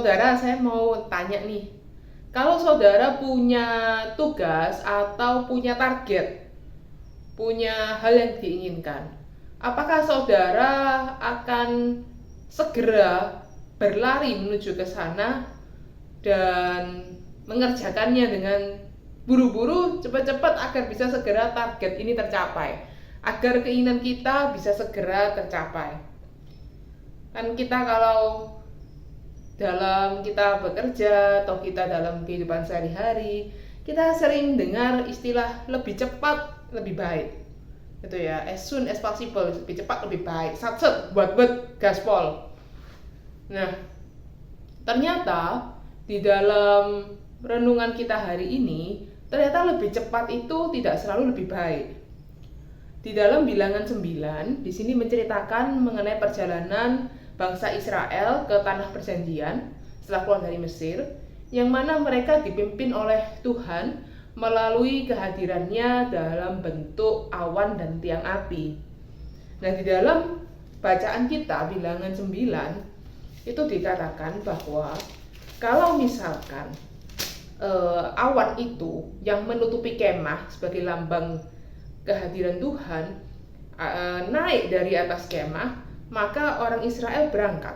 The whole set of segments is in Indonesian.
saudara, saya mau tanya nih, kalau saudara punya tugas atau punya target, punya hal yang diinginkan, apakah saudara akan segera berlari menuju ke sana dan mengerjakannya dengan buru-buru, cepat-cepat agar bisa segera target ini tercapai, agar keinginan kita bisa segera tercapai? Kan kita kalau dalam kita bekerja atau kita dalam kehidupan sehari-hari, kita sering dengar istilah lebih cepat lebih baik, gitu ya, as soon as possible, lebih cepat lebih baik, sat-set, buat gaspol. Nah, ternyata di dalam renungan kita hari ini, ternyata lebih cepat itu tidak selalu lebih baik. Di dalam Bilangan 9, di sini menceritakan mengenai perjalanan bangsa Israel ke tanah perjanjian setelah keluar dari Mesir, yang mana mereka dipimpin oleh Tuhan melalui kehadirannya dalam bentuk awan dan tiang api. Nah, di dalam bacaan kita Bilangan 9 itu dikatakan bahwa kalau misalkan awan itu yang menutupi kemah sebagai lambang kehadiran Tuhan naik dari atas kemah, maka orang Israel berangkat.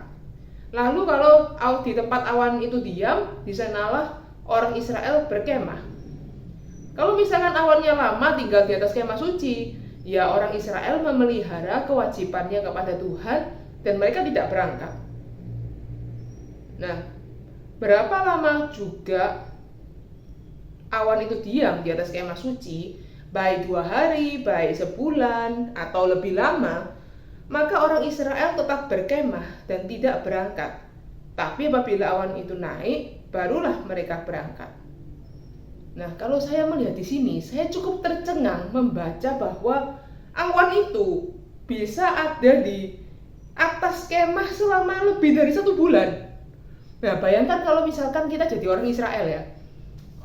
Lalu kalau di tempat awan itu diam, di sanalah orang Israel berkemah. Kalau misalkan awannya lama tinggal di atas kemah suci, ya orang Israel memelihara kewajibannya kepada Tuhan dan mereka tidak berangkat. Nah, berapa lama juga awan itu diam di atas kemah suci, baik 2 hari, baik sebulan, atau lebih lama, maka orang Israel tetap berkemah dan tidak berangkat. Tapi apabila awan itu naik, barulah mereka berangkat. Nah, kalau saya melihat di sini, saya cukup tercengang membaca bahwa awan itu bisa ada di atas kemah selama lebih dari 1 bulan. Nah, bayangkan kalau misalkan kita jadi orang Israel ya.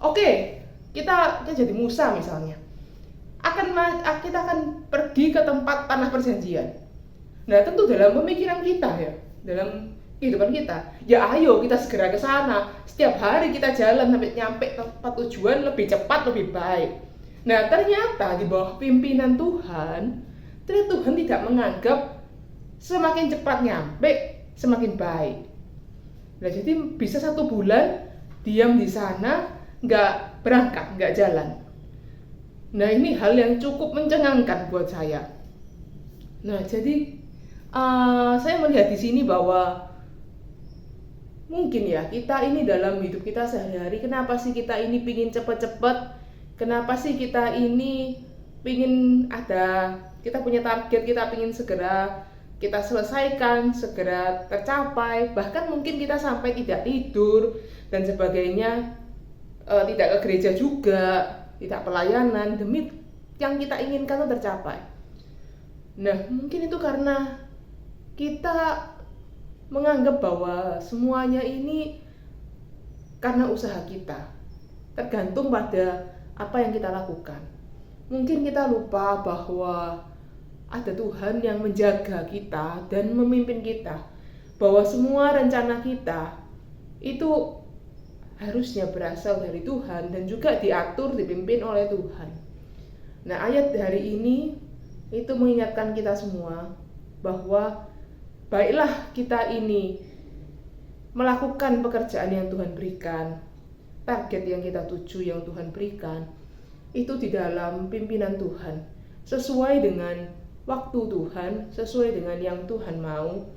Oke, kita jadi Musa misalnya. Kita akan pergi ke tempat tanah perjanjian. Nah, tentu dalam pemikiran kita ya, dalam kehidupan kita, ya ayo kita segera ke sana. Setiap hari kita jalan sampai nyampe tempat tujuan lebih cepat, lebih baik. Nah, ternyata di bawah pimpinan Tuhan, ternyata Tuhan tidak menganggap semakin cepat nyampe, semakin baik. Nah, jadi bisa 1 bulan diam di sana, nggak berangkat, nggak jalan. Nah, ini hal yang cukup mencengangkan buat saya. Nah, jadi saya melihat di sini bahwa mungkin ya kita ini dalam hidup kita sehari-hari, kenapa sih kita ini pingin cepet-cepet, kenapa sih kita ini pingin kita punya target, kita pingin segera kita selesaikan, segera tercapai, bahkan mungkin kita sampai tidak tidur dan sebagainya, tidak ke gereja juga, tidak pelayanan demi yang kita inginkan itu tercapai. Nah, mungkin itu karena kita menganggap bahwa semuanya ini karena usaha kita, tergantung pada apa yang kita lakukan. Mungkin kita lupa bahwa ada Tuhan yang menjaga kita dan memimpin kita, bahwa semua rencana kita itu harusnya berasal dari Tuhan dan juga diatur, dipimpin oleh Tuhan. Nah, ayat hari ini itu mengingatkan kita semua bahwa baiklah kita ini melakukan pekerjaan yang Tuhan berikan, target yang kita tuju yang Tuhan berikan, itu di dalam pimpinan Tuhan, sesuai dengan waktu Tuhan, sesuai dengan yang Tuhan mau.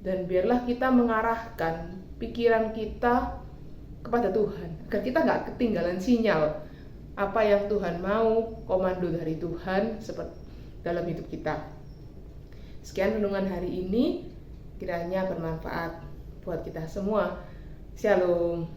Dan biarlah kita mengarahkan pikiran kita kepada Tuhan, agar kita gak ketinggalan sinyal apa yang Tuhan mau, komando dari Tuhan seperti dalam hidup kita. Sekian renungan hari ini, kiranya bermanfaat buat kita semua. Shalom.